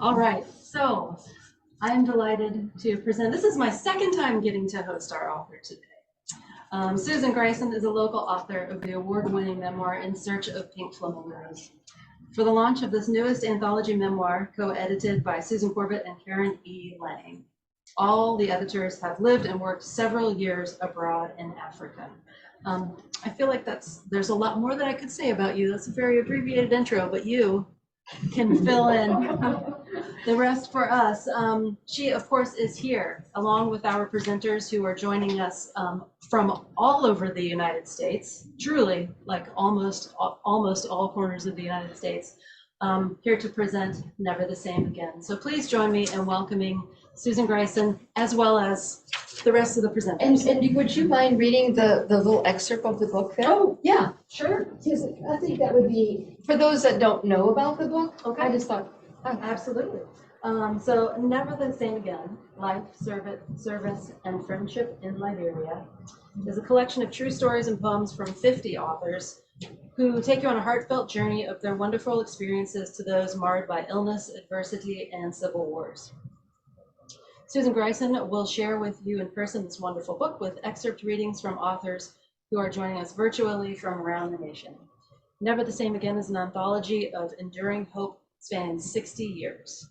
All right, so I'm delighted to present. This is my second time getting to host our author today. Susan Greisen is a local author of the award-winning memoir In Search of Pink Flamingos. For the launch of this newest anthology memoir, co-edited by Susan Corbett and Karen E. Lang, all the editors have lived and worked several years abroad in Africa. I feel like there's a lot more that I could say about you. That's a very abbreviated intro, but you can fill in the rest for us. She, of course, is here, along with our presenters who are joining us from all over the United States, truly, like almost all corners of the United States, here to present Never the Same Again. So please join me in welcoming Susan Greisen, as well as the rest of the presenters. And would you mind reading the little excerpt of the book there? Oh, yeah, sure. I think that would be, for those that don't know about the book, Okay. I just thought. Absolutely. So Never the Same Again, Life, Service, and Friendship in Liberia is a collection of true stories and poems from 50 authors who take you on a heartfelt journey of their wonderful experiences to those marred by illness, adversity, and civil wars. Susan Greisen will share with you in person this wonderful book with excerpt readings from authors who are joining us virtually from around the nation. Never the Same Again is an anthology of enduring hope spanning 60 years.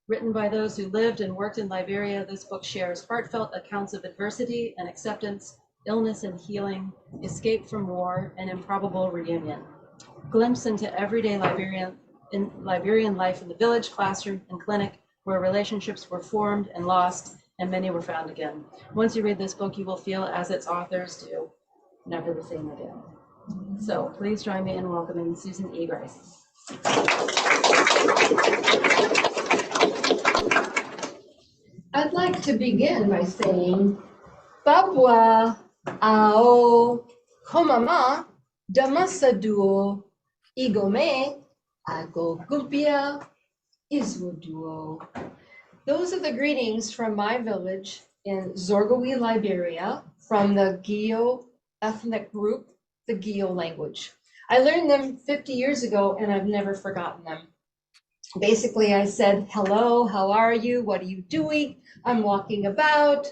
Written by those who lived and worked in Liberia, this book shares heartfelt accounts of adversity and acceptance, illness and healing, escape from war, and improbable reunion. Glimpse into everyday Liberian life in the village, classroom, and clinic, where relationships were formed and lost, and many were found again. Once you read this book, you will feel, as its authors do, never the same again. So please join me in welcoming Susan E. Greisen. I'd like to begin by saying, Babwa ao komama damasaduo igome ago gumpia iswoduo. Those are the greetings from my village in Zorgawi, Liberia, from the Gio ethnic group, the Gio language. I learned them 50 years ago and I've never forgotten them. Basically, I said, hello, how are you? What are you doing? I'm walking about.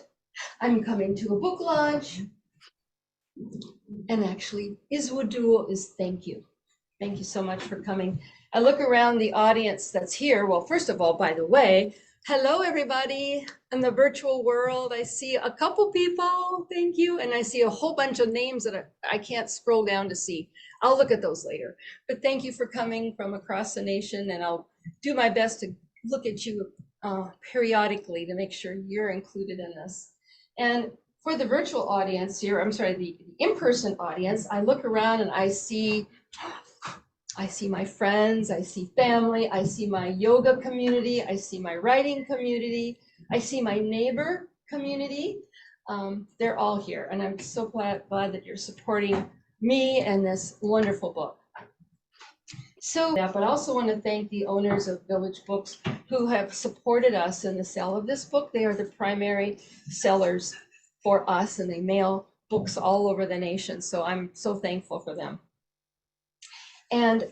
I'm coming to a book launch. And actually, Iswuduo is thank you. Thank you so much for coming. I look around the audience that's here. Well, first of all, by the way, hello, everybody in the virtual world. I see a couple people, thank you. And I see a whole bunch of names that I can't scroll down to see. I'll look at those later. But thank you for coming from across the nation, and I'll do my best to look at you periodically to make sure you're included in this. And for the virtual audience here, I'm sorry, the in-person audience, I look around and I see my friends, I see family, I see my yoga community, I see my writing community, I see my neighbor community. They're all here, and I'm so glad that you're supporting me and this wonderful book. So, but I also want to thank the owners of Village Books who have supported us in the sale of this book. They are the primary sellers for us, and they mail books all over the nation. So I'm so thankful for them. And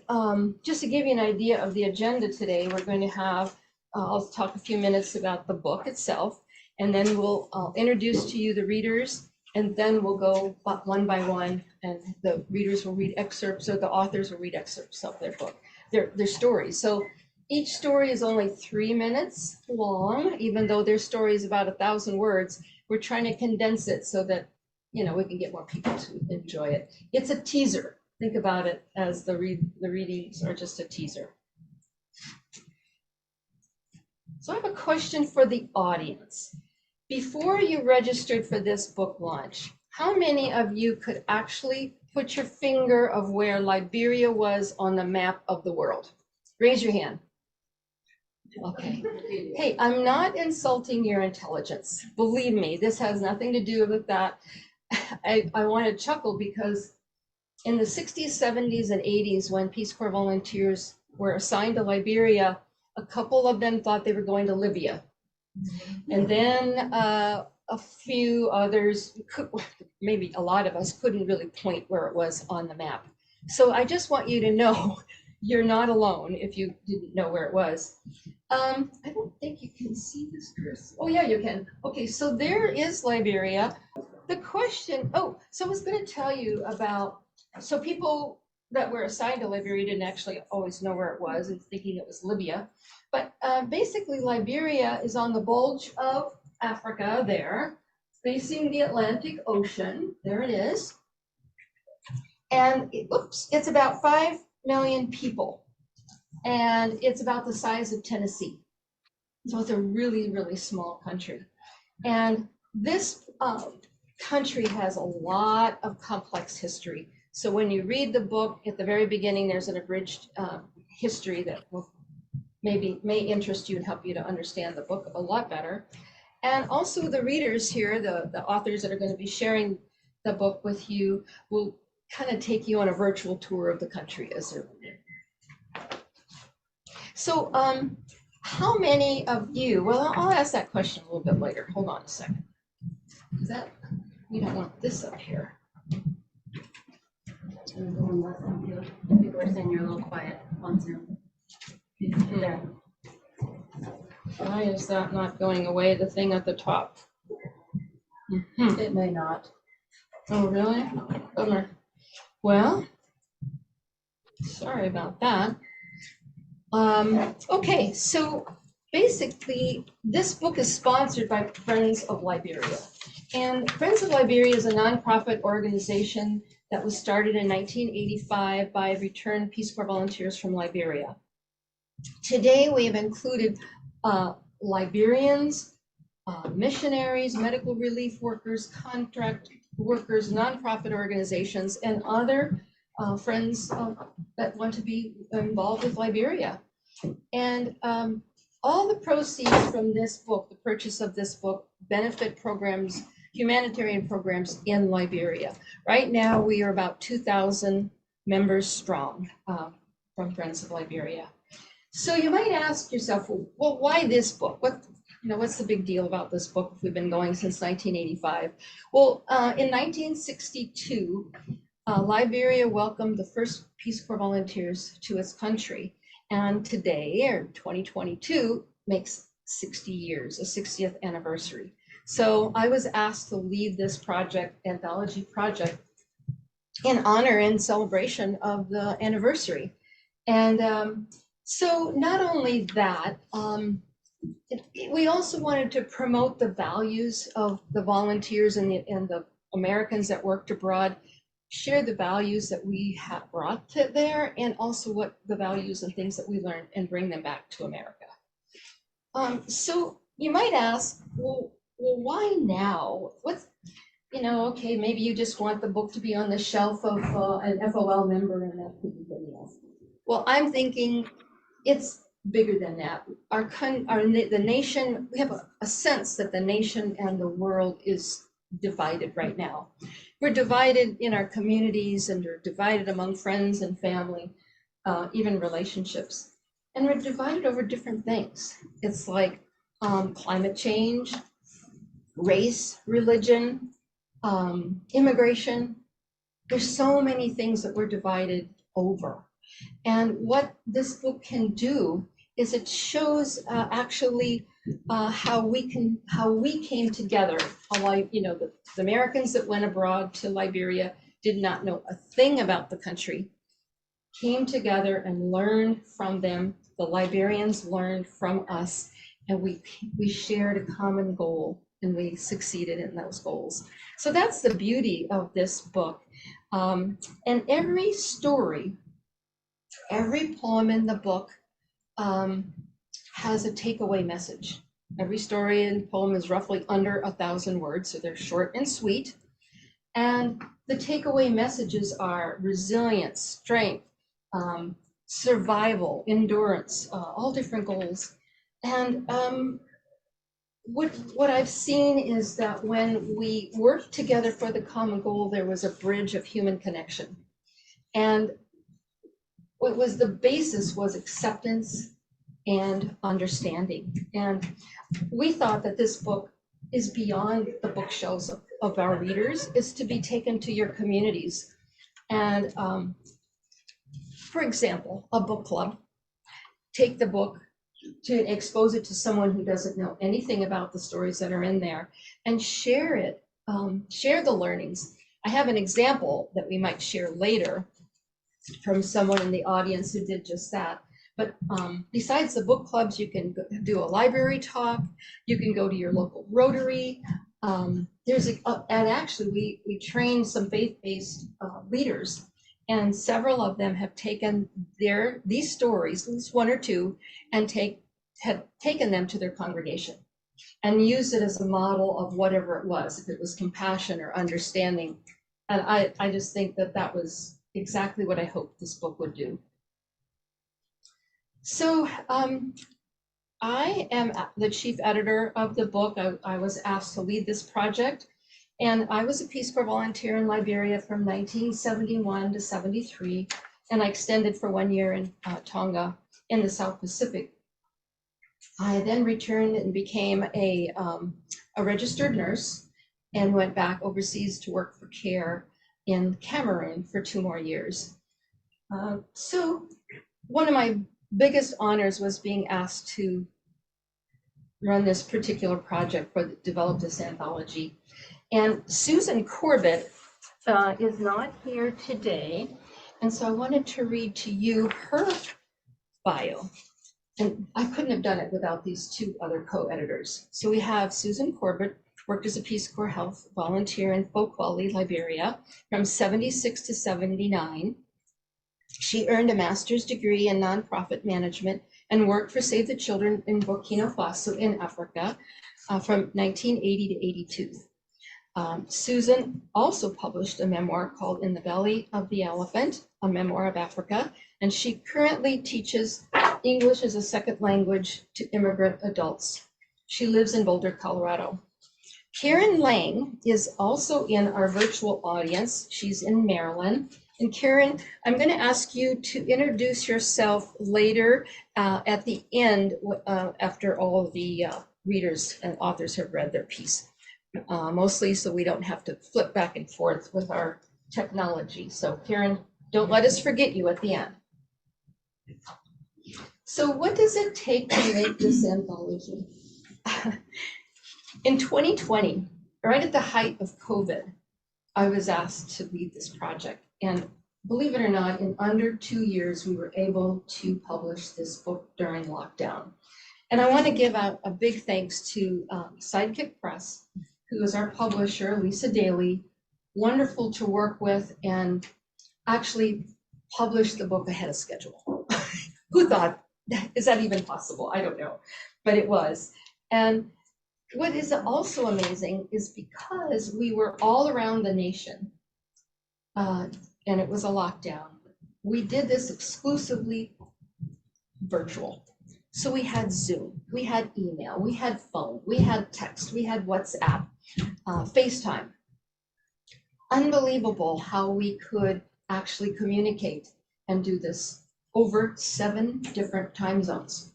just to give you an idea of the agenda today, we're going to have, I'll talk a few minutes about the book itself, and then I'll introduce to you the readers, and then we'll go one by one, and the readers will read excerpts, or the authors will read excerpts of their book, their stories. So each story is only 3 minutes long, even though their story is about 1,000 words. We're trying to condense it so that, we can get more people to enjoy it. It's a teaser. Think about it as the readings are just a teaser. So I have a question for the audience. Before you registered for this book launch, how many of you could actually put your finger of where Liberia was on the map of the world? Raise your hand. Okay. Hey, I'm not insulting your intelligence. Believe me, this has nothing to do with that. I want to chuckle because in the 60s, 70s, and 80s, when Peace Corps volunteers were assigned to Liberia, a couple of them thought they were going to Libya. And then a few others, maybe a lot of us, couldn't really point where it was on the map. So I just want you to know, you're not alone if you didn't know where it was. I don't think you can see this, Chris. Oh, yeah, you can. Okay, so there is Liberia. The question, so I was going to tell you about, so people that were assigned to Liberia didn't actually always know where it was and thinking it was Libya. But basically, Liberia is on the bulge of Africa there, facing the Atlantic Ocean. There it is. And it's about 5 million people. And it's about the size of Tennessee. So it's a really, really small country. And this country has a lot of complex history. So when you read the book, at the very beginning, there's an abridged history that will may interest you and help you to understand the book a lot better. And also the readers here, the authors that are going to be sharing the book with you, will kind of take you on a virtual tour of the country as they're reading. So how many of you, well, I'll ask that question a little bit later. Hold on a second. Is that, we don't want this up here. People are saying you're a little quiet on Zoom. There. Why is that not going away, the thing at the top? It may not. Oh, really? Bummer. Well, sorry about that. Okay, so basically, this book is sponsored by Friends of Liberia. And Friends of Liberia is a nonprofit organization that was started in 1985 by returned Peace Corps volunteers from Liberia. Today, we have included Liberians, missionaries, medical relief workers, contract workers, nonprofit organizations, and other friends that want to be involved with Liberia. And all the proceeds from this book, the purchase of this book, benefit programs, humanitarian programs in Liberia. Right now, we are about 2,000 members strong from Friends of Liberia. So you might ask yourself, well, why this book? What's the big deal about this book if we've been going since 1985? Well, in 1962, Liberia welcomed the first Peace Corps volunteers to its country. And today, or 2022, makes 60 years, a 60th anniversary. So I was asked to lead this project, anthology project, in honor and celebration of the anniversary. And so not only that, we also wanted to promote the values of the volunteers and the Americans that worked abroad, share the values that we have brought to there, and also what the values and things that we learned, and bring them back to America. So you might ask, well, why now? Okay, maybe you just want the book to be on the shelf of an FOL member and that could be good enough. Well, I'm thinking it's bigger than that. The nation, we have a sense that the nation and the world is divided right now. We're divided in our communities, and we're divided among friends and family, even relationships. And we're divided over different things. It's like climate change, race, religion, immigration. There's so many things that we're divided over. And what this book can do is it shows actually how we came together. The Americans that went abroad to Liberia did not know a thing about the country, came together and learned from them. The Liberians learned from us, and we shared a common goal, and we succeeded in those goals. So that's the beauty of this book. And every story, every poem in the book has a takeaway message. Every story and poem is roughly under 1,000 words, so they're short and sweet. And the takeaway messages are resilience, strength, survival, endurance, all different goals. And what I've seen is that when we work together for the common goal, there was a bridge of human connection. And what was the basis was acceptance and understanding. And we thought that this book is beyond the bookshelves of our readers. It's to be taken to your communities. And For example, a book club. Take the book to expose it to someone who doesn't know anything about the stories that are in there and share it, share the learnings. I have an example that we might share later from someone in the audience who did just that. But besides the book clubs, you can do a library talk, you can go to your local Rotary. And actually we trained some faith-based leaders, and several of them have taken these stories, at least one or two, and have taken them to their congregation and used it as a model of whatever it was, if it was compassion or understanding. And I just think that was exactly what I hoped this book would do. So I am the chief editor of the book. I was asked to lead this project, and I was a Peace Corps volunteer in Liberia from 1971 to 73, and I extended for 1 year in Tonga in the South Pacific. I then returned and became a registered nurse and went back overseas to work for CARE in Cameroon for 2 more years. So one of my biggest honors was being asked to run this particular project develop this anthology. And Susan Corbett is not here today. And so I wanted to read to you her bio. And I couldn't have done it without these 2 other co-editors. So we have Susan Corbett, worked as a Peace Corps health volunteer in Folkwali, Liberia, from 76 to 79. She earned a master's degree in nonprofit management and worked for Save the Children in Burkina Faso in Africa from 1980 to 82. Susan also published a memoir called In the Belly of the Elephant, a memoir of Africa, and she currently teaches English as a second language to immigrant adults. She lives in Boulder, Colorado. Karen Lang is also in our virtual audience. She's in Maryland. And Karen, I'm going to ask you to introduce yourself later at the end after all the readers and authors have read their piece, mostly so we don't have to flip back and forth with our technology. So Karen, don't let us forget you at the end. So what does it take to make this anthology? In 2020, right at the height of COVID, I was asked to lead this project. And believe it or not, in under 2 years, we were able to publish this book during lockdown. And I want to give out a big thanks to Sidekick Press, who is our publisher, Lisa Daly, wonderful to work with, and actually published the book ahead of schedule. Who thought, is that even possible? I don't know, but it was. And what is also amazing is because we were all around the nation, and it was a lockdown, we did this exclusively virtual. So we had Zoom, we had email, we had phone, we had text, we had WhatsApp, FaceTime. Unbelievable how we could actually communicate and do this over 7 different time zones.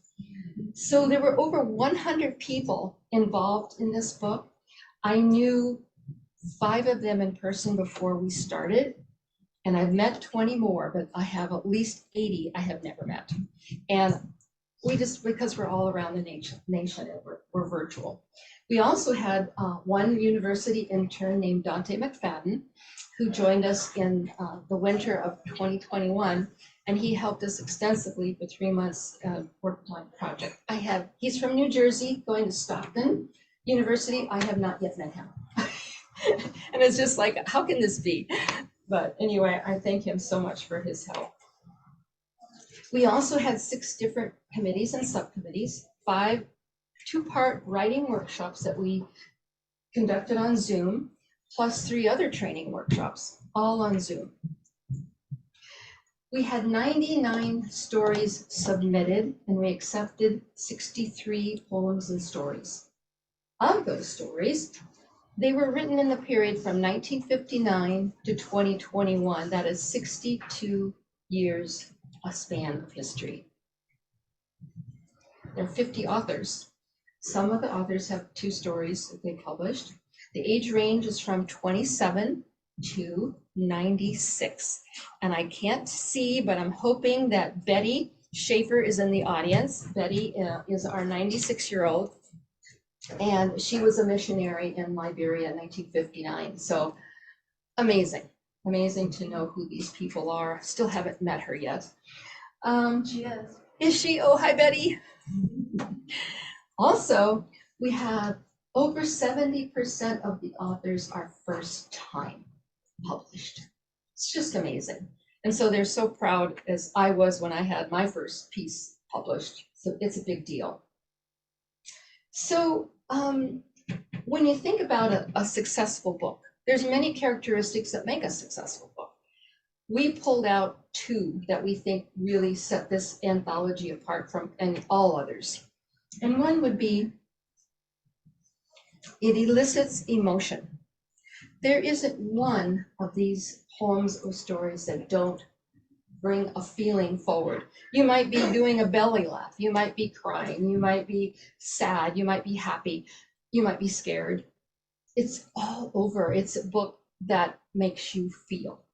So there were over 100 people involved in this book. I knew 5 of them in person before we started, and I've met 20 more, but I have at least 80 I have never met. And we just, because we're all around the nation and we're virtual. We also had one university intern named Dante McFadden, who joined us in the winter of 2021, and he helped us extensively for 3 months working on the project. He's from New Jersey, going to Stockton University. I have not yet met him. And it's just like, how can this be? But anyway, I thank him so much for his help. We also had 6 different committees and subcommittees, 5 2-part writing workshops that we conducted on Zoom, plus 3 other training workshops, all on Zoom. We had 99 stories submitted, and we accepted 63 poems and stories. Of those stories, they were written in the period from 1959 to 2021. That is 62 years, a span of history. There are 50 authors. Some of the authors have 2 stories that they published. The age range is from 27 to 96. And I can't see, but I'm hoping that Betty Schaefer is in the audience. Betty is our 96-year-old, and she was a missionary in Liberia in 1959. So amazing, amazing to know who these people are. Still haven't met her yet. She is. Is she? Oh, hi, Betty. Also, we have over 70% of the authors are first time published. It's just amazing. And so they're so proud, as I was when I had my first piece published. So it's a big deal. So when you think about a successful book, there's many characteristics that make a successful book. We pulled out 2 that we think really set this anthology apart from all others. And one would be, it elicits emotion. There isn't one of these poems or stories that don't bring a feeling forward. You might be doing a belly laugh, you might be crying, you might be sad, you might be happy, you might be scared. It's all over. It's a book that makes you feel.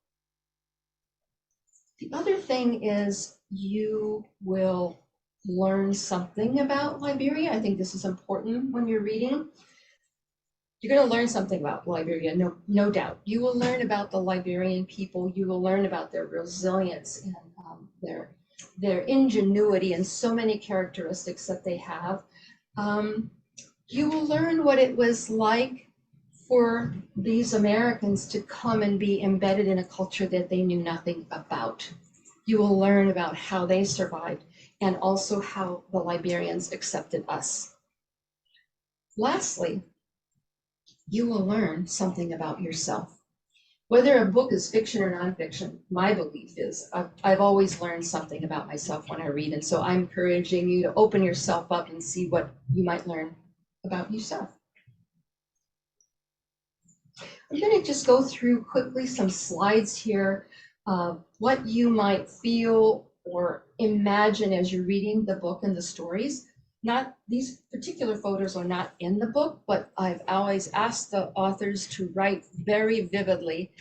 The other thing is you will learn something about Liberia. I think this is important when you're reading. You're going to learn something about Liberia, no doubt. You will learn about the Liberian people. You will learn about their resilience and their ingenuity and so many characteristics that they have. You will learn what it was like for these Americans to come and be embedded in a culture that they knew nothing about. You will learn about how they survived and also how the Liberians accepted us. Lastly, you will learn something about yourself. Whether a book is fiction or nonfiction, my belief is I've always learned something about myself when I read. And so I'm encouraging you to open yourself up and see what you might learn about yourself. I'm going to just go through quickly some slides here of what you might feel or imagine as you're reading the book and the stories. Not these particular photos are not in the book, but I've always asked the authors to write very vividly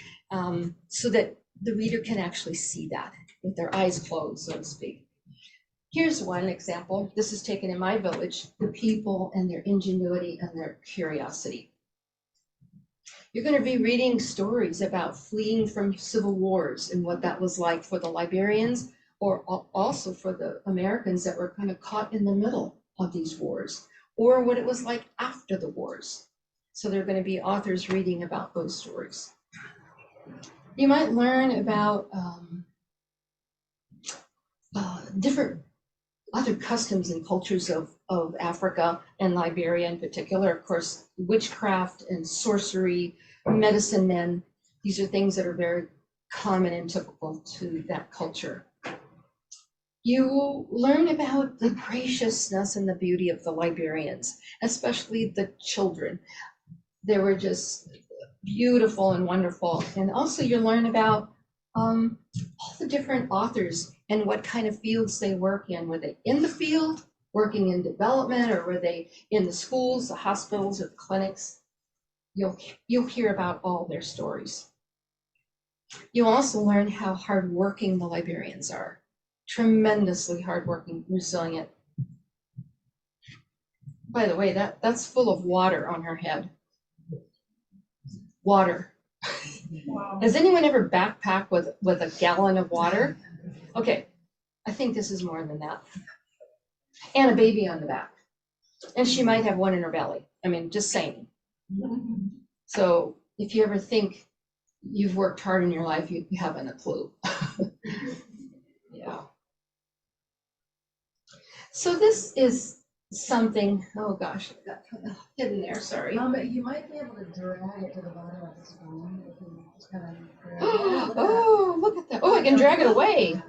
so that the reader can actually see that with their eyes closed, so to speak. Here's one example. This is taken in my village, the people and their ingenuity and their curiosity. You're going to be reading stories about fleeing from civil wars and what that was like for the Liberians, or also for the Americans that were kind of caught in the middle of these wars, or what it was like after the wars. So there are going to be authors reading about those stories. You might learn about different other customs and cultures of Africa and Liberia in particular. Of course, witchcraft and sorcery, medicine men, these are things that are very common and typical to that culture. You will learn about the graciousness and the beauty of the Liberians, especially the children. They were just beautiful and wonderful. And also you learn about all the different authors and what kind of fields they work in. Were they in the field, working in development, or were they in the schools, the hospitals, or the clinics? You'll hear about all their stories. You'll also learn how hardworking the Liberians are. Tremendously hardworking, resilient. By the way, that's full of water on her head. Water. Wow. Has anyone ever backpacked with a gallon of water? Okay, I think this is more than that. And a baby on the back. And she might have one in her belly. I mean, just saying. So if you ever think you've worked hard in your life, you haven't a clue. Yeah. So this is something, oh gosh, I got kind of hidden there, sorry. You might be able to drag it to the bottom of the spoon. If you just kind of drag it. Oh, look at that. Oh, I can drag it away.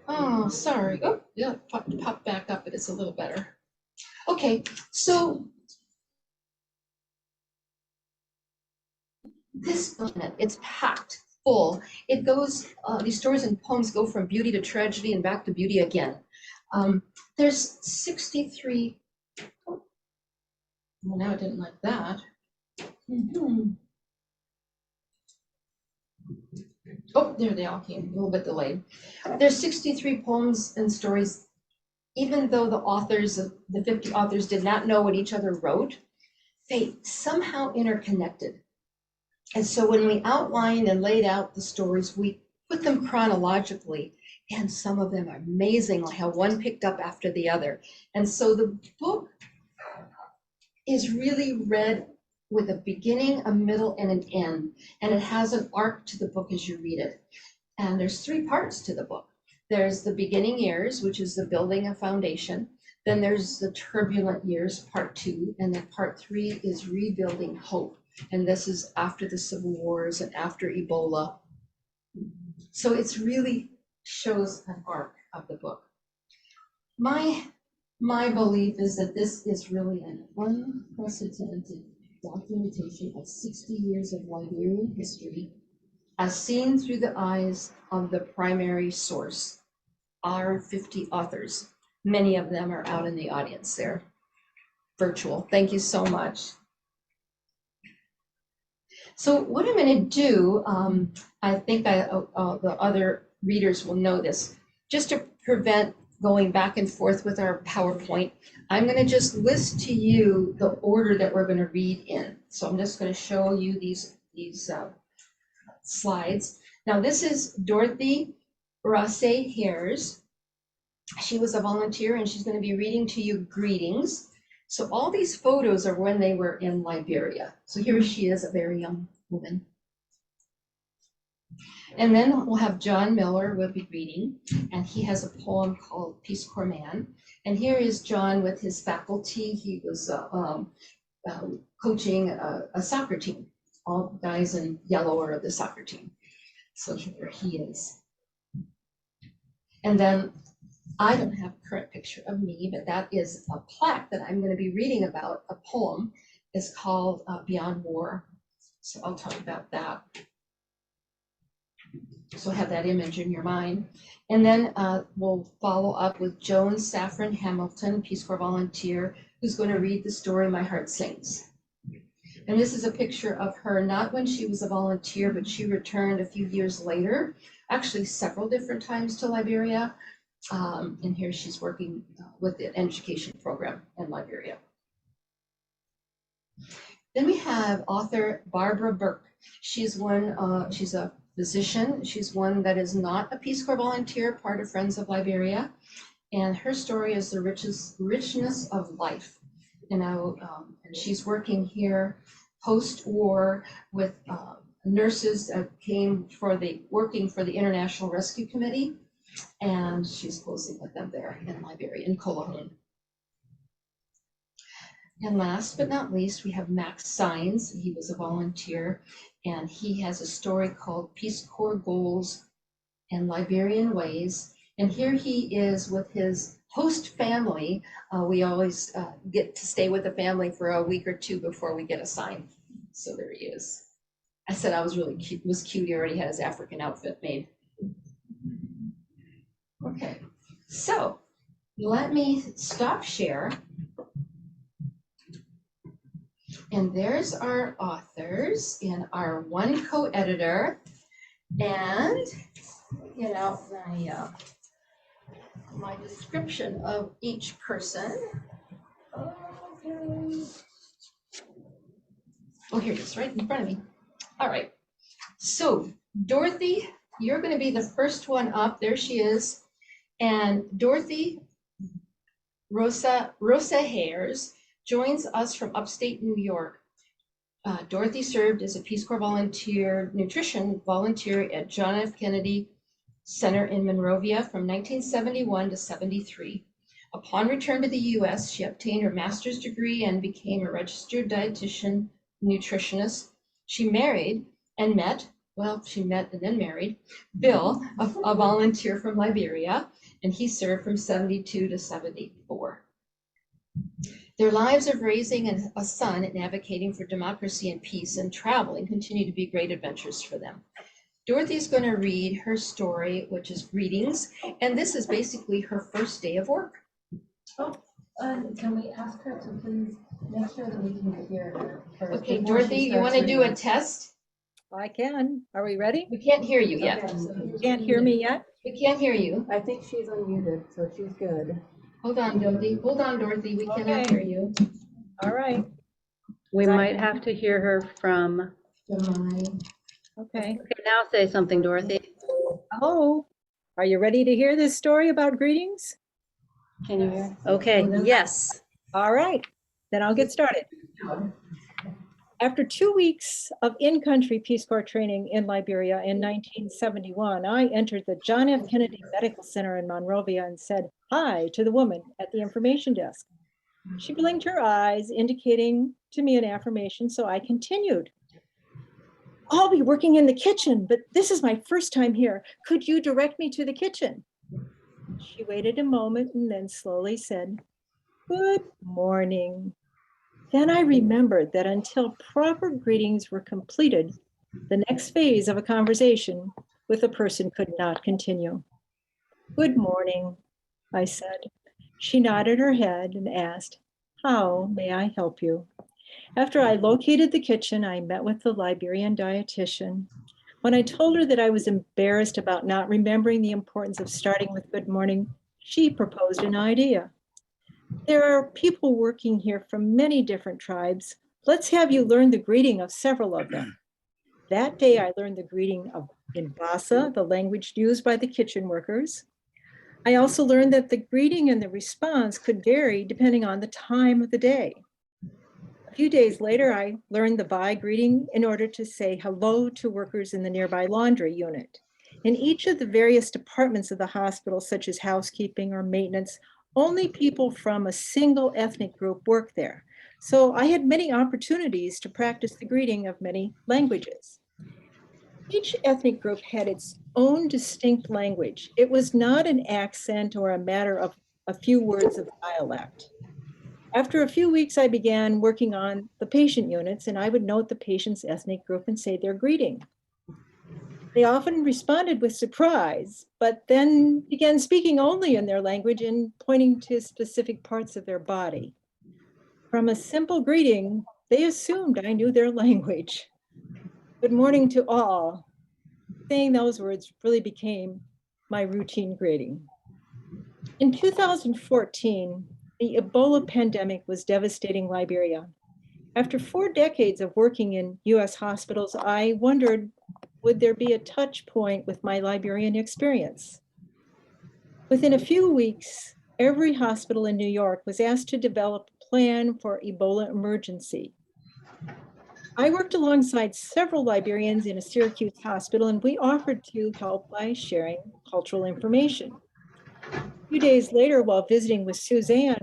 Oh, sorry. Oh, yeah, pop back up, but it's a little better. Okay, so this book, it's packed full. It goes, these stories and poems go from beauty to tragedy and back to beauty again. There's 63, oh, well, now I didn't like that. Oh, there they all came, a little bit delayed. There's 63 poems and stories. Even though the authors, the 50 authors did not know what each other wrote, they somehow interconnected. And so when we outlined and laid out the stories, we put them chronologically, and some of them are amazing, like how one picked up after the other. And so the book is really read with a beginning, a middle, and an end. And it has an arc to the book as you read it. And there's 3 parts to the book. There's the beginning years, which is the building a foundation. Then there's the turbulent years, part 2. And then part 3 is rebuilding hope. And this is after the Civil Wars and after Ebola. So it's really shows an arc of the book. My belief is that this is really an unprecedented documentation of 60 years of Liberian history as seen through the eyes of the primary source, our 50 authors. Many of them are out in the audience there, virtual. Thank you so much. So what I'm going to do, I think the other readers will know this, just to prevent going back and forth with our PowerPoint, I'm going to just list to you the order that we're going to read in. So I'm just going to show you these slides. Now this is Dorothy Rasse Hares. She was a volunteer and she's going to be reading to you greetings. So all these photos are when they were in Liberia. So here she is, a very young woman. And then we'll have John Miller will be reading, and he has a poem called Peace Corps Man. And here is John with his faculty. He was coaching a soccer team. All the guys in yellow are of the soccer team. So here he is. And then I don't have a current picture of me, but that is a plaque that I'm going to be reading about. A poem is called Beyond War. So I'll talk about that. So have that image in your mind. And then we'll follow up with Joan Saffron Hamilton, Peace Corps volunteer, who's going to read the story My Heart Sings. And this is a picture of her, not when she was a volunteer, but she returned a few years later, actually several different times to Liberia. And here she's working with the education program in Liberia. Then we have author Barbara Burke. She's a physician. She's one that is not a Peace Corps volunteer, part of Friends of Liberia. And her story is the richness of life. And she's working here post-war with nurses that came working for the International Rescue Committee. And she's closing with them there in Liberia, in Kolahun. And last but not least, we have Max Sines. He was a volunteer, and he has a story called Peace Corps Goals and Liberian Ways. And here he is with his host family. We always get to stay with the family for a week or 2 before we get assigned. So there he is. I said I was really cute. It was cute. He already had his African outfit made. Okay, so let me stop share. And there's our authors and our one co-editor. And get out my description of each person. Okay. Oh, here it is, right in front of me. All right. So Dorothy, you're going to be the first one up. There she is. And Dorothy Rosa Hares joins us from upstate New York. Dorothy served as a Peace Corps nutrition volunteer at John F. Kennedy Center in Monrovia from 1971 to 73. Upon return to the U.S., she obtained her master's degree and became a registered dietitian nutritionist. She married and met and then married Bill, a volunteer from Liberia, and he served from 72 to 74. Their lives of raising a son and advocating for democracy and peace and traveling continue to be great adventures for them. Dorothy's going to read her story, which is Greetings, and this is basically her first day of work. Oh, can we ask her to please make sure that we can hear her first? Okay, Dorothy, you want to do a test? I can. Are we ready? We can't hear you yet. Can't hear me yet? We can't hear you. I think she's unmuted, so she's good. Hold on, Dorothy. Hold on, Dorothy. We cannot hear you. All right. We might have to hear her from, Okay. okay, now say something, Dorothy. Oh, are you ready to hear this story about greetings? Can you hear? Okay, yes. All right, then I'll get started. After 2 weeks of in-country Peace Corps training in Liberia in 1971, I entered the John F. Kennedy Medical Center in Monrovia and said hi to the woman at the information desk. She blinked her eyes, indicating to me an affirmation, so I continued. I'll be working in the kitchen, but this is my first time here. Could you direct me to the kitchen? She waited a moment and then slowly said, good morning. Then I remembered that until proper greetings were completed, the next phase of a conversation with a person could not continue. Good morning, I said. She nodded her head and asked, how may I help you? After I located the kitchen, I met with the Liberian dietitian. When I told her that I was embarrassed about not remembering the importance of starting with good morning, she proposed an idea. There are people working here from many different tribes. Let's have you learn the greeting of several of them. That day, I learned the greeting of Basa, the language used by the kitchen workers. I also learned that the greeting and the response could vary depending on the time of the day. A few days later, I learned the bye greeting in order to say hello to workers in the nearby laundry unit. In each of the various departments of the hospital, such as housekeeping or maintenance, only people from a single ethnic group work there. So I had many opportunities to practice the greeting of many languages. Each ethnic group had its own distinct language. It was not an accent or a matter of a few words of dialect. After a few weeks, I began working on the patient units, and I would note the patient's ethnic group and say their greeting. They often responded with surprise, but then began speaking only in their language and pointing to specific parts of their body. From a simple greeting, they assumed I knew their language. Good morning to all. Saying those words really became my routine greeting. In 2014, the Ebola pandemic was devastating Liberia. After 4 decades of working in US hospitals, I wondered, would there be a touch point with my Liberian experience? Within a few weeks, every hospital in New York was asked to develop a plan for Ebola emergency. I worked alongside several Liberians in a Syracuse hospital, and we offered to help by sharing cultural information. A few days later, while visiting with Suzanne,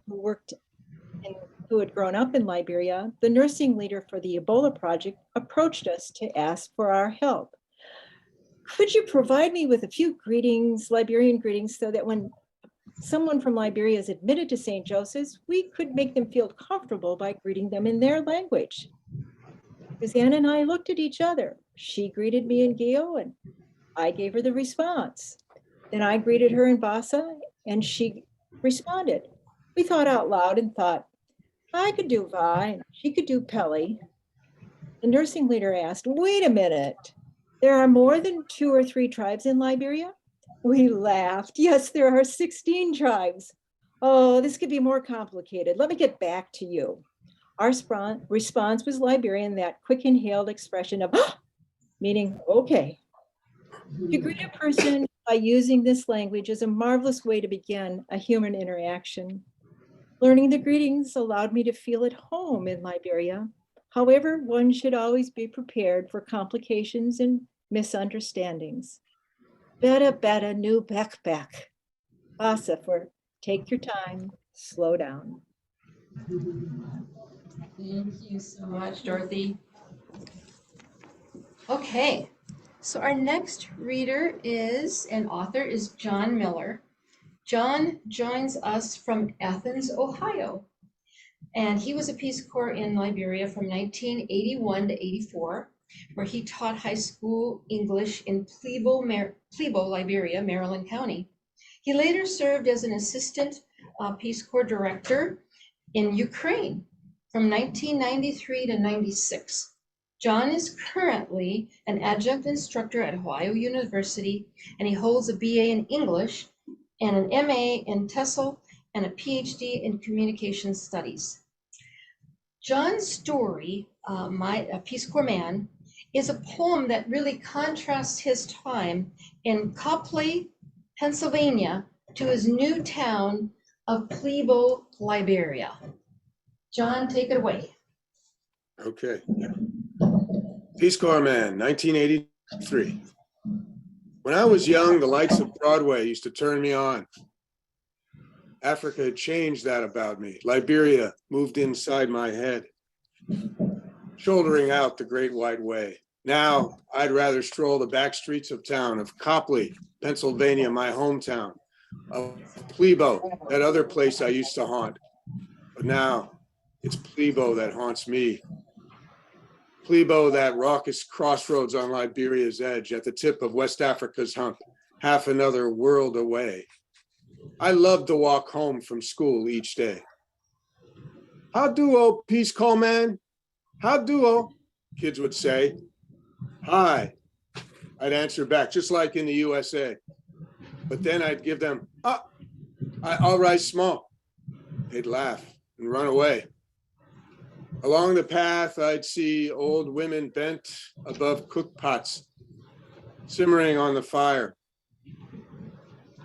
who had grown up in Liberia, the nursing leader for the Ebola project approached us to ask for our help. Could you provide me with a few greetings, Liberian greetings, so that when someone from Liberia is admitted to St. Joseph's, we could make them feel comfortable by greeting them in their language? Suzanne and I looked at each other. She greeted me in Gio, and I gave her the response. Then I greeted her in Basa, and she responded. We thought out loud and thought, I could do Va, and she could do Peli. The nursing leader asked, wait a minute, there are more than 2 or 3 tribes in Liberia? We laughed. Yes, there are 16 tribes. Oh, this could be more complicated. Let me get back to you. Our response was Liberian, that quick inhaled expression of, meaning, okay. To greet a person by using this language is a marvelous way to begin a human interaction. Learning the greetings allowed me to feel at home in Liberia. However, one should always be prepared for complications and misunderstandings. Beta new backpack. Basa for take your time, slow down. Thank you so much, Dorothy. Okay, so our next reader and author is John Miller. John joins us from Athens, Ohio. And he was a Peace Corps in Liberia from 1981 to 84, where he taught high school English in Plebo, Liberia, Maryland County. He later served as an assistant Peace Corps director in Ukraine from 1993 to 96. John is currently an adjunct instructor at Ohio University, and he holds a BA in English and an MA in TESOL and a PhD in communication studies. John's story, A Peace Corps Man, is a poem that really contrasts his time in Copley, Pennsylvania, to his new town of Plebo, Liberia. John, take it away. Okay. Peace Corps Man, 1983. When I was young, the lights of Broadway used to turn me on. Africa had changed that about me. Liberia moved inside my head, shouldering out the Great White Way. Now, I'd rather stroll the back streets of town, of Copley, Pennsylvania, my hometown, of Plebo, that other place I used to haunt. But now, it's Plebo that haunts me. Plebo, that raucous crossroads on Liberia's edge, at the tip of West Africa's hump, half another world away. I loved to walk home from school each day. How do, oh, Peace Corps Man? How do, oh? Kids would say. Hi, I'd answer back, just like in the USA. But then I'd give them, I'll rise small. They'd laugh and run away. Along the path, I'd see old women bent above cook pots, simmering on the fire.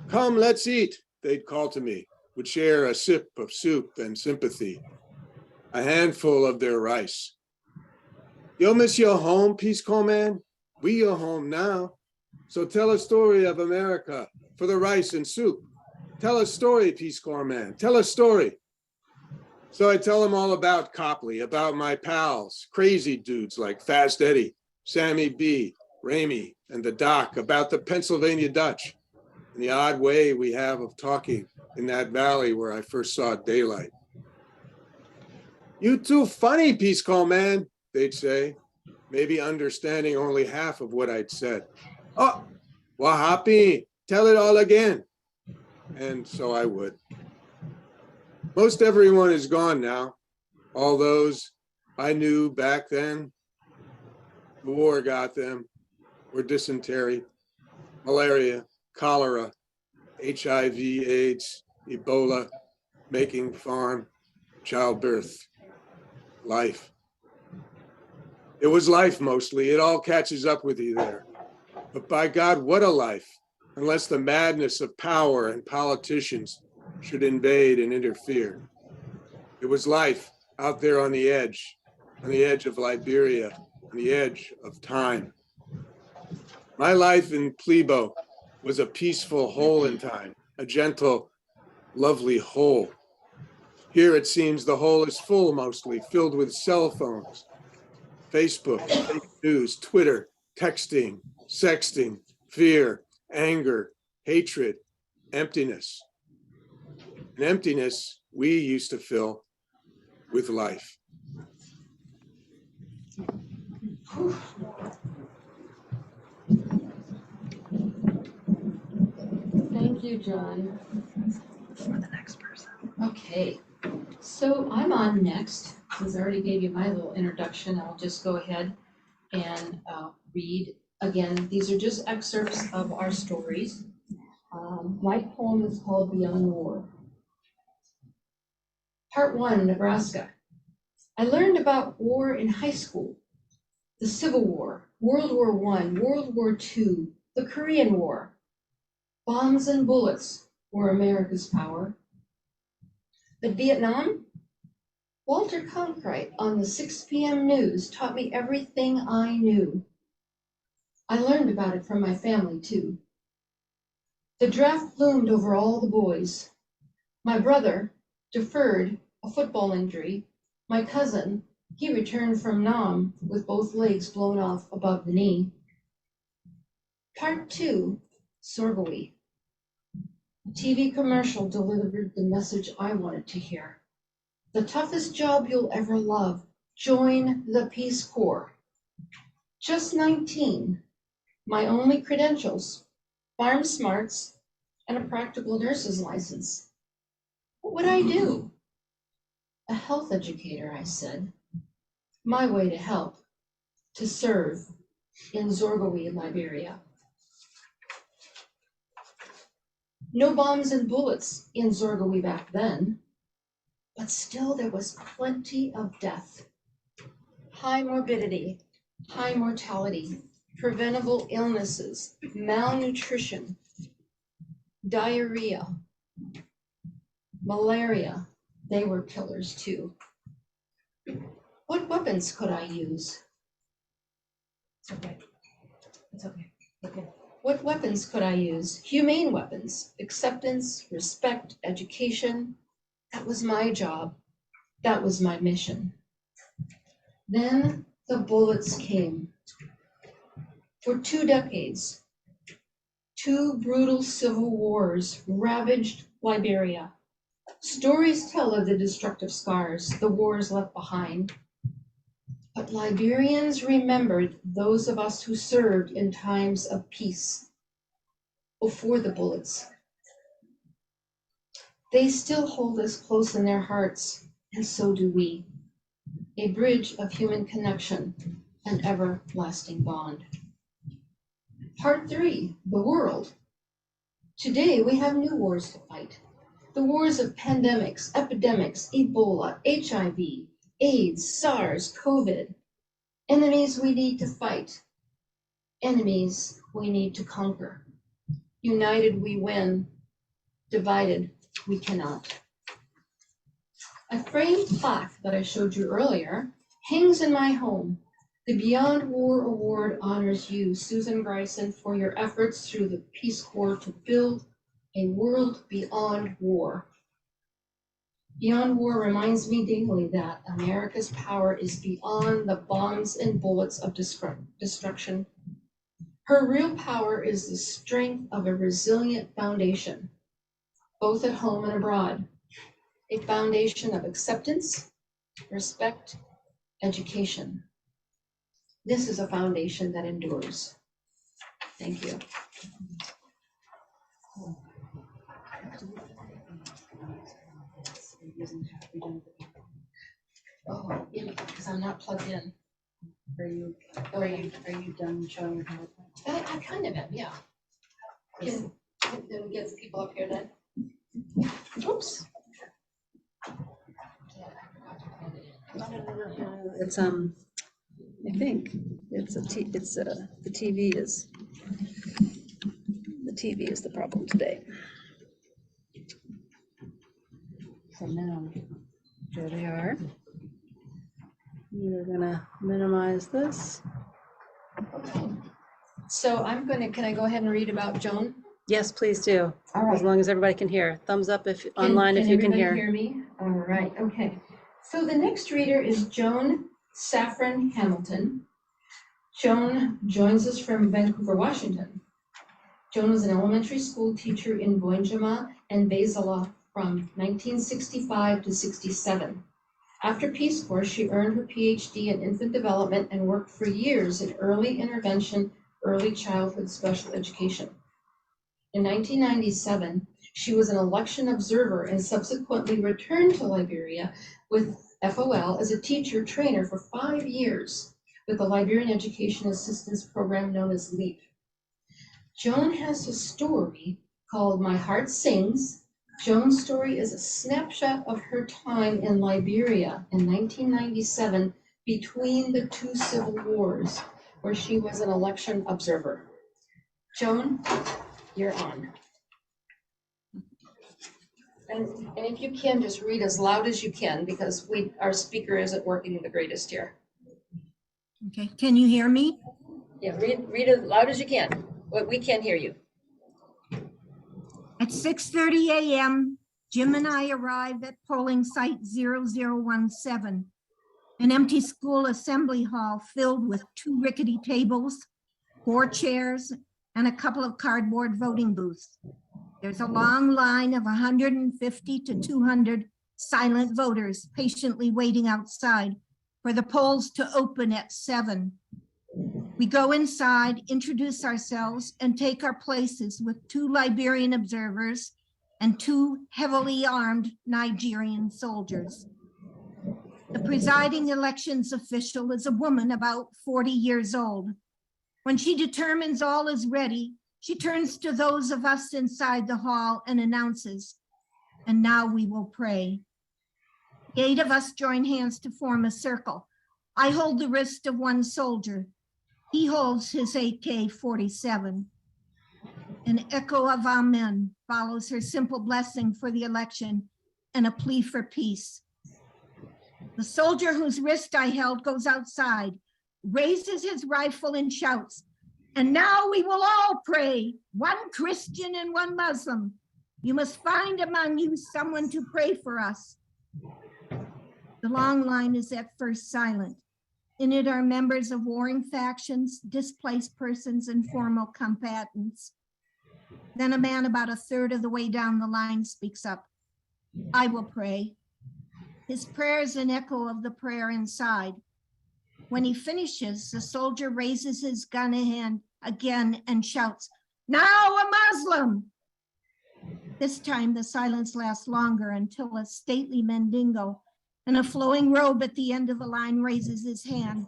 Come, let's eat, they'd call to me, would share a sip of soup and sympathy, a handful of their rice. You'll miss your home, Peace Corps Man? We your home now. So tell a story of America for the rice and soup. Tell a story, Peace Corps Man, tell a story. So I tell them all about Copley, about my pals, crazy dudes like Fast Eddie, Sammy B, Ramey, and the Doc, about the Pennsylvania Dutch, and the odd way we have of talking in that valley where I first saw daylight. You too funny, Peace Corps Man, they'd say, maybe understanding only half of what I'd said. Oh, Wahapi, tell it all again. And so I would. Most everyone is gone now. All those I knew back then. The war got them, or dysentery, malaria, cholera, HIV, AIDS, Ebola, making farm, childbirth, life. It was life mostly. It all catches up with you there. But by God, what a life, unless the madness of power and politicians should invade and interfere. It was life out there on the edge of Liberia, on the edge of time. My life in Plebo was a peaceful hole in time, a gentle, lovely hole. Here it seems the hole is full mostly, filled with cell phones, Facebook, fake news, Twitter, texting, sexting, fear, anger, hatred, emptiness. An emptiness we used to fill with life. Thank you, John. For the next person. Okay, so I'm on next. Since I already gave you my little introduction, I'll just go ahead and read again. These are just excerpts of our stories. My poem is called Beyond War. Part 1, Nebraska. I learned about war in high school. The Civil War, World War I, World War II, the Korean War. Bombs and bullets were America's power. But Vietnam? Walter Cronkite on the 6 p.m. news taught me everything I knew. I learned about it from my family, too. The draft loomed over all the boys. My brother deferred a football injury. My cousin, he returned from Nam with both legs blown off above the knee. Part 2, Sorghum. A TV commercial delivered the message I wanted to hear. The toughest job you'll ever love. Join the Peace Corps. Just 19. My only credentials, farm smarts, and a practical nurse's license. What would I do? A health educator, I said. My way to help. to serve in Zorgowe, Liberia. No bombs and bullets in Zorgowe back then, but still there was plenty of death. High morbidity, high mortality, preventable illnesses, malnutrition, diarrhea, malaria, they were killers too. What weapons could I use? It's okay. It's okay. Okay. What weapons could I use? Humane weapons, acceptance, respect, education. That was my job. That was my mission. Then the bullets came. For 2 decades, 2 brutal civil wars ravaged Liberia. Stories tell of the destructive scars the wars left behind. But Liberians remembered those of us who served in times of peace before the bullets. They still hold us close in their hearts, and so do we. A bridge of human connection, an everlasting bond. Part 3, the world. Today we have new wars to fight. The wars of pandemics, epidemics, Ebola, HIV, AIDS, SARS, COVID. Enemies we need to fight. Enemies we need to conquer. United we win. Divided we cannot. A framed plaque that I showed you earlier hangs in my home. The Beyond War Award honors you, Susan Greisen, for your efforts through the Peace Corps to build a world beyond war. Beyond War reminds me daily that America's power is beyond the bombs and bullets of destruction. Her real power is the strength of a resilient foundation, both at home and abroad. A foundation of acceptance, respect, education. This is a foundation that endures. Thank you. Oh, yeah, because I'm not plugged in. Are you done showing your PowerPoint? I kind of am, yeah. Can we get people up here then? Oops. It's, I think it's the TV is the problem today. So now, there they are. We're gonna minimize this. Okay. So can I go ahead and read about Joan? Yes, please do. All right. As long as everybody can hear. Thumbs up if online if you can everybody hear. Hear me? All right, okay. So the next reader is Joan Saffron Hamilton. Joan joins us from Vancouver, Washington. Joan was an elementary school teacher in Boinjama and Basala from 1965 to 67. After Peace Corps, she earned her PhD in infant development and worked for years in early intervention, early childhood special education. In 1997, she was an election observer and subsequently returned to Liberia with FOL as a teacher trainer for 5 years with the Liberian Education Assistance Program known as LEAP. Joan has a story called My Heart Sings. Joan's story is a snapshot of her time in Liberia in 1997 between the 2 civil wars, where she was an election observer. Joan, you're on. And if you can, just read as loud as you can, because our speaker isn't working the greatest here. Okay, can you hear me? Yeah, read as loud as you can. We can't hear you. At 6:30 a.m., Jim and I arrived at polling site 0017, an empty school assembly hall filled with 2 rickety tables, 4 chairs, and a couple of cardboard voting booths. There's a long line of 150 to 200 silent voters patiently waiting outside for the polls to open at 7. We go inside, introduce ourselves, and take our places with 2 Liberian observers and 2 heavily armed Nigerian soldiers. The presiding elections official is a woman about 40 years old. When she determines all is ready, she turns to those of us inside the hall and announces, "And now we will pray." The 8 of us join hands to form a circle. I hold the wrist of one soldier. He holds his AK-47. An echo of amen follows her simple blessing for the election and a plea for peace. The soldier whose wrist I held goes outside, raises his rifle and shouts, "And now we will all pray, one Christian and one Muslim. You must find among you someone to pray for us." The long line is at first silent. In it are members of warring factions, displaced persons, and former combatants. Then a man about a third of the way down the line speaks up. "I will pray." His prayer is an echo of the prayer inside. When he finishes, the soldier raises his gun again and shouts, "Now a Muslim!" This time the silence lasts longer until a stately Mandingo in a flowing robe at the end of the line raises his hand,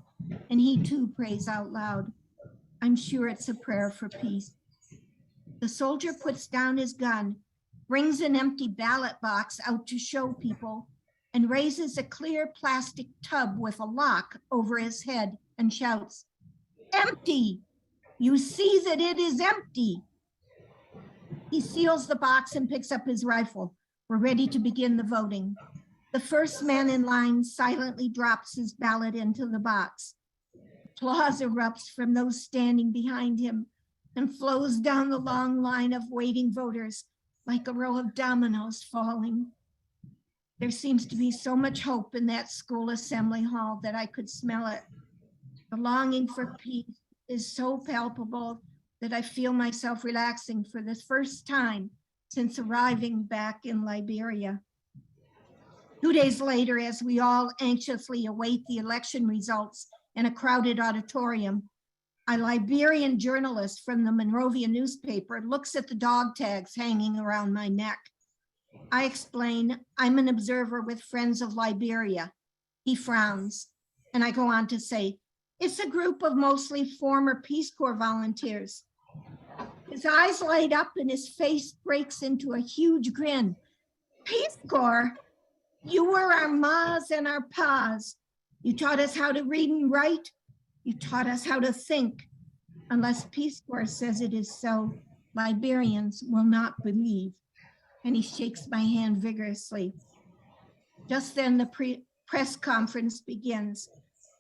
and he too prays out loud. I'm sure it's a prayer for peace. The soldier puts down his gun, brings an empty ballot box out to show people, and raises a clear plastic tub with a lock over his head and shouts, "Empty! You see that it is empty." He seals the box and picks up his rifle. We're ready to begin the voting. The first man in line silently drops his ballot into the box. Applause erupts from those standing behind him and flows down the long line of waiting voters like a row of dominoes falling. There seems to be so much hope in that school assembly hall that I could smell it. The longing for peace is so palpable that I feel myself relaxing for the first time since arriving back in Liberia. 2 days later, as we all anxiously await the election results in a crowded auditorium, a Liberian journalist from the Monrovia newspaper looks at the dog tags hanging around my neck. I explain, I'm an observer with Friends of Liberia. He frowns, and I go on to say, it's a group of mostly former Peace Corps volunteers. His eyes light up and his face breaks into a huge grin. Peace Corps? You were our mas and our pas. You taught us how to read and write. You taught us how to think. Unless Peace Corps says it is so, Liberians will not believe. And he shakes my hand vigorously. Just then the press conference begins.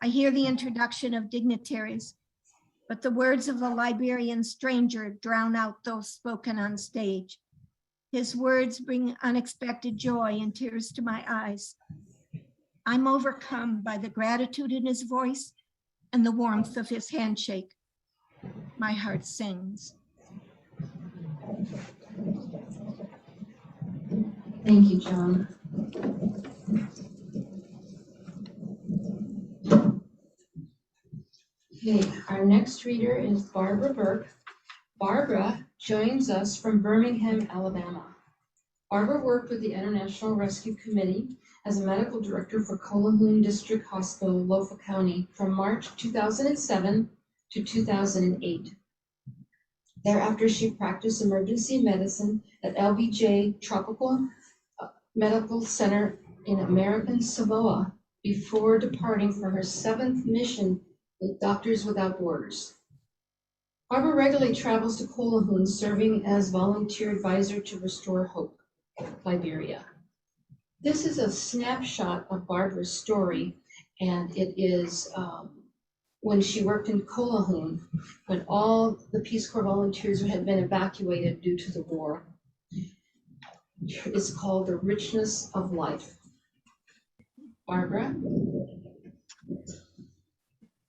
I hear the introduction of dignitaries, but the words of the Liberian stranger drown out those spoken on stage. His words bring unexpected joy and tears to my eyes. I'm overcome by the gratitude in his voice and the warmth of his handshake. My heart sings. Thank you, Joan. Okay, our next reader is Barbara Burke. Barbara joins us from Birmingham, Alabama. Barbara worked with the International Rescue Committee as a medical director for Colohoun District Hospital, Lofa County, from March 2007 to 2008. Thereafter, she practiced emergency medicine at LBJ Tropical Medical Center in American Samoa before departing for her 7th mission with Doctors Without Borders. Barbara regularly travels to Colohoun, serving as volunteer advisor to Restore Hope, Liberia. This is a snapshot of Barbara's story, and it is when she worked in Colohoun, when all the Peace Corps volunteers had been evacuated due to the war. It's called The Richness of Life. Barbara?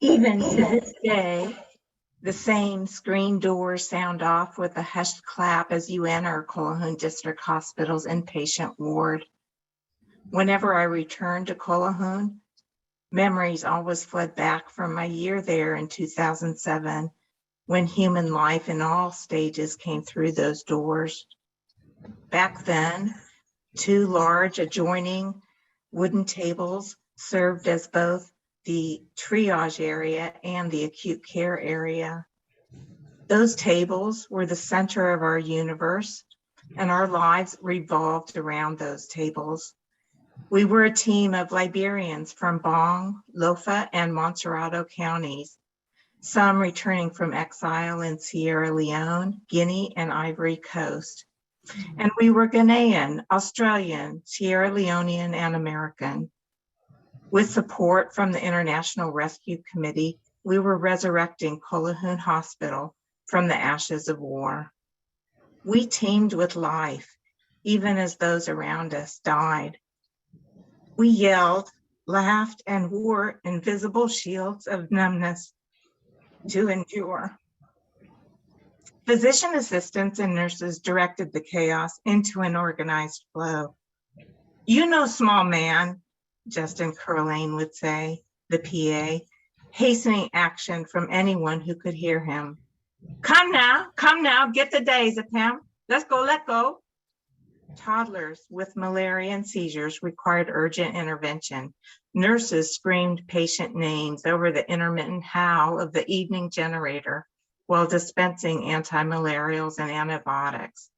Even to this day, the same screen doors sound off with a hushed clap as you enter Colohoun District Hospital's inpatient ward. Whenever I return to Colohoun, memories always flood back from my year there in 2007, when human life in all stages came through those doors. Back then, 2 large adjoining wooden tables served as both the triage area and the acute care area. Those tables were the center of our universe, and our lives revolved around those tables. We were a team of Liberians from Bong, Lofa, and Montserrado counties, some returning from exile in Sierra Leone, Guinea, and Ivory Coast. And we were Ghanaian, Australian, Sierra Leonean, and American. With support from the International Rescue Committee, we were resurrecting Colquhoun Hospital from the ashes of war. We teamed with life, even as those around us died. We yelled, laughed, and wore invisible shields of numbness to endure. Physician assistants and nurses directed the chaos into an organized flow. "You know, small man," Justin Curlane would say, the PA, hastening action from anyone who could hear him. Come now, get the diazepam. Let's go, let go." Toddlers with malaria and seizures required urgent intervention. Nurses screamed patient names over the intermittent howl of the evening generator while dispensing anti-malarials and antibiotics.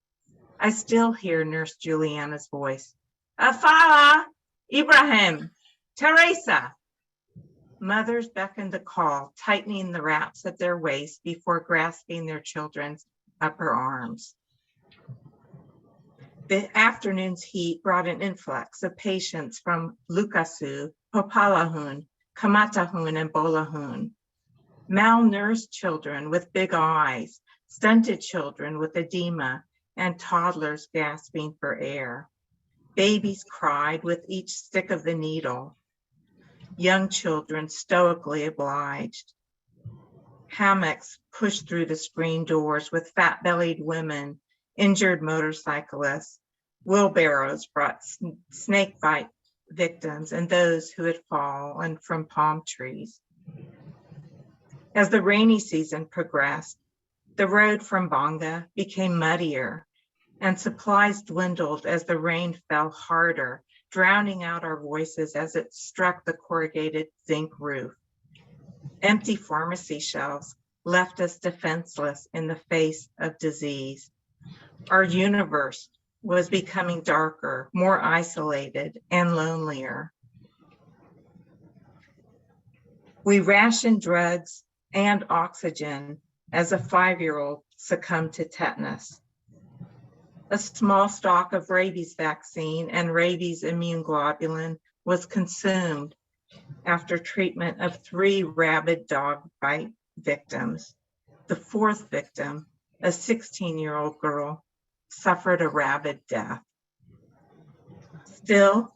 I still hear Nurse Juliana's voice. "Afala, Ibrahim, Teresa." Mothers beckoned the call, tightening the wraps at their waist before grasping their children's upper arms. The afternoon's heat brought an influx of patients from Lukasu, Popalahun, Kamatahun, and Bolahun. Malnourished children with big eyes, stunted children with edema, and toddlers gasping for air. Babies cried with each stick of the needle. Young children stoically obliged. Hammocks pushed through the screen doors with fat-bellied women, injured motorcyclists. Wheelbarrows brought snake bite victims and those who had fallen from palm trees. As the rainy season progressed, the road from Bonga became muddier, and supplies dwindled as the rain fell harder, drowning out our voices as it struck the corrugated zinc roof. Empty pharmacy shelves left us defenseless in the face of disease. Our universe was becoming darker, more isolated, and lonelier. We rationed drugs and oxygen as a 5-year-old succumbed to tetanus. A small stock of rabies vaccine and rabies immune globulin was consumed after treatment of 3 rabid dog bite victims. The 4th victim, a 16-year-old girl, suffered a rabid death. Still,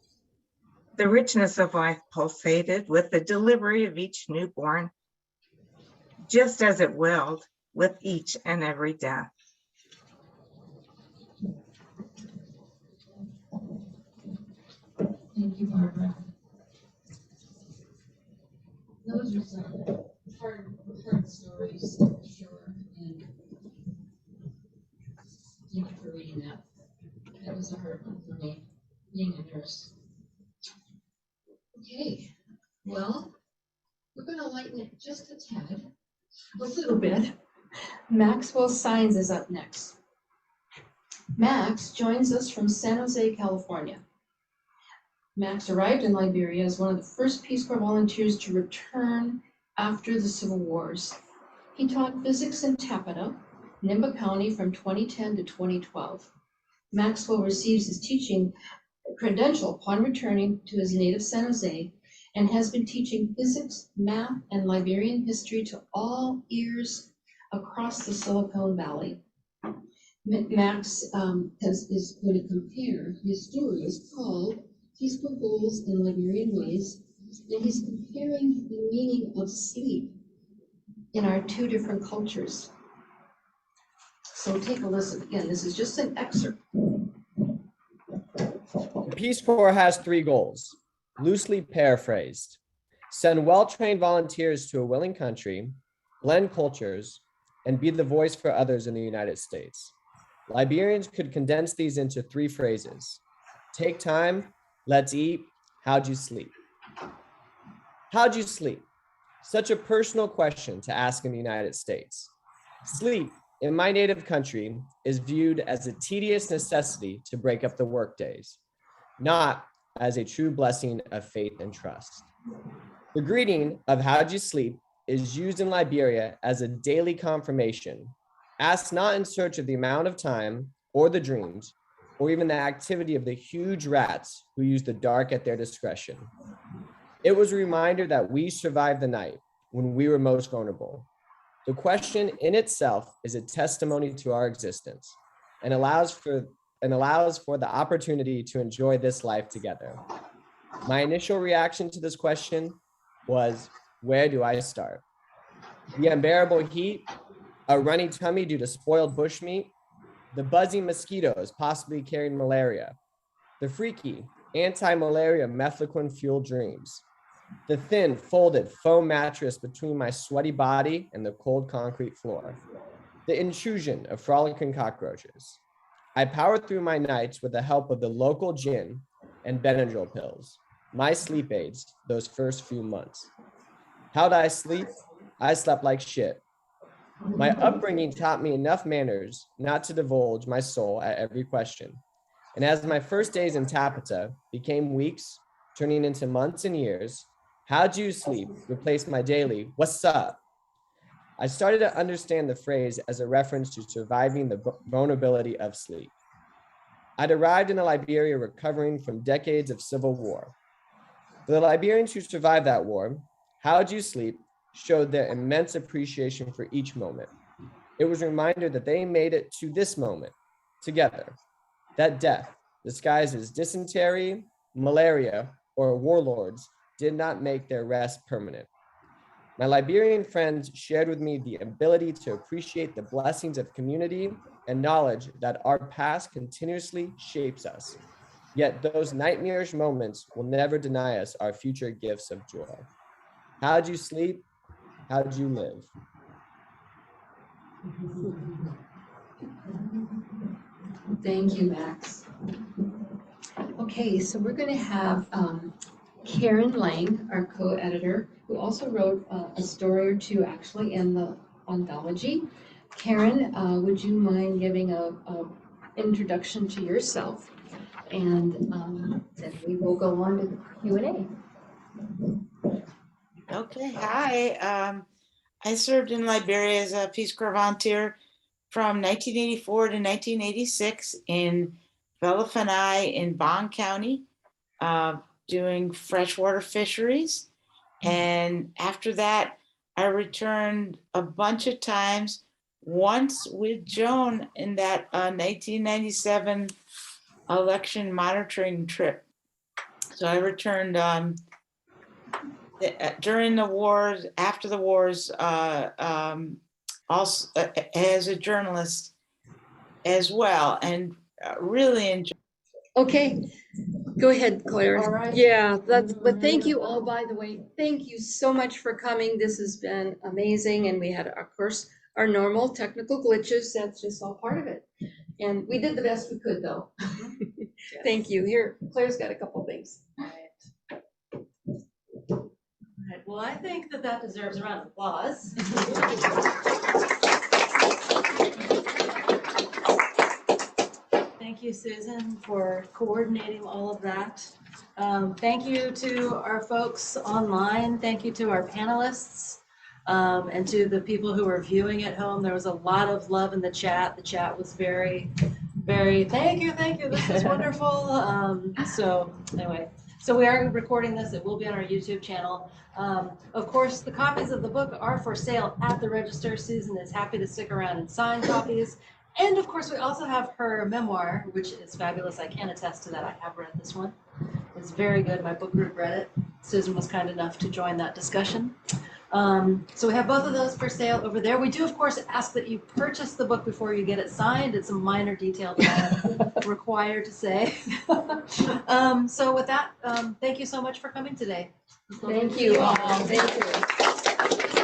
the richness of life pulsated with the delivery of each newborn, just as it willed with each and every death. Thank you, Barbara. Those are some hard stories, for sure, and thank you for reading that. That was a hard one for me, being a nurse. Okay, well, we're going to lighten it just a tad, a little bit. Maxwell Signs is up next. Max joins us from San Jose, California. Max arrived in Liberia as one of the first Peace Corps volunteers to return after the Civil Wars. He taught physics in Tapeta, Nimba County from 2010 to 2012. Maxwell receives his teaching credential upon returning to his native San Jose and has been teaching physics, math, and Liberian history to all ears across the Silicon Valley. Max is going to compare his story. It's called Peace Corps Goals in Liberian Ways, and he's comparing the meaning of sleep in our 2 different cultures. So take a listen. Again, this is just an excerpt. The Peace Corps has 3 goals, loosely paraphrased: send well-trained volunteers to a willing country, blend cultures, and be the voice for others in the United States. Liberians could condense these into 3 phrases: take time, let's eat, how'd you sleep? How'd you sleep? Such a personal question to ask in the United States. Sleep in my native country is viewed as a tedious necessity to break up the workdays, not as a true blessing of faith and trust. The greeting of how'd you sleep is used in Liberia as a daily confirmation, asked not in search of the amount of time or the dreams, or even the activity of the huge rats who use the dark at their discretion. It was a reminder that we survived the night when we were most vulnerable. The question in itself is a testimony to our existence and allows for the opportunity to enjoy this life together. My initial reaction to this question was, where do I start? The unbearable heat, a runny tummy due to spoiled bushmeat, the buzzing mosquitoes possibly carrying malaria, the freaky anti-malaria methylquin-fueled dreams, the thin folded foam mattress between my sweaty body and the cold concrete floor, the intrusion of frolicking cockroaches. I powered through my nights with the help of the local gin and Benadryl pills, my sleep aids those first few months. How'd I sleep? I slept like shit. My upbringing taught me enough manners not to divulge my soul at every question. And as my first days in Tapeta became weeks, turning into months and years, how'd you sleep replaced my daily, what's up? I started to understand the phrase as a reference to surviving the vulnerability of sleep. I'd arrived in Liberia recovering from decades of civil war. For the Liberians who survived that war, how'd you sleep showed their immense appreciation for each moment. It was a reminder that they made it to this moment together, that death, disguised as dysentery, malaria, or warlords, did not make their rest permanent. My Liberian friends shared with me the ability to appreciate the blessings of community and knowledge that our past continuously shapes us. Yet those nightmarish moments will never deny us our future gifts of joy. How'd you sleep? How'd you live? Thank you, Max. Okay, so we're going to have Karen Lang, our co-editor, who also wrote a story or two actually in the anthology. Karen, would you mind giving a introduction to yourself? And then we will go on to the Q&A. Okay, hi. I served in Liberia as a Peace Corps volunteer from 1984 to 1986 in Velafanai in Bong County, doing freshwater fisheries. And after that, I returned a bunch of times, once with Joan in that 1997 election monitoring trip. So I returned during the wars, after the wars, also as a journalist as well, and really enjoyed. Okay, go ahead, Claire. All right. Yeah, but thank you all, by the way. Thank you so much for coming. This has been amazing. And we had, of course, our normal technical glitches. That's just all part of it. And we did the best we could, though. Yes. Thank you. Here, Claire's got a couple things. All right, well, I think that deserves a round of applause. Thank you, Susan, for coordinating all of that. Thank you to our folks online. Thank you to our panelists, and to the people who are viewing at home. There was a lot of love in the chat. The chat was very, very, thank you, this is wonderful. So anyway, so we are recording this. It will be on our YouTube channel. Of course, the copies of the book are for sale at the register. Susan is happy to stick around and sign copies. And of course, we also have her memoir, which is fabulous. I can attest to that. I have read this one. It's very good. My book group read it. Susan was kind enough to join that discussion. So we have both of those for sale over there. We do, of course, ask that you purchase the book before you get it signed. It's a minor detail that I'm required to say. So with that, thank you so much for coming today. Thank you all. Thank you.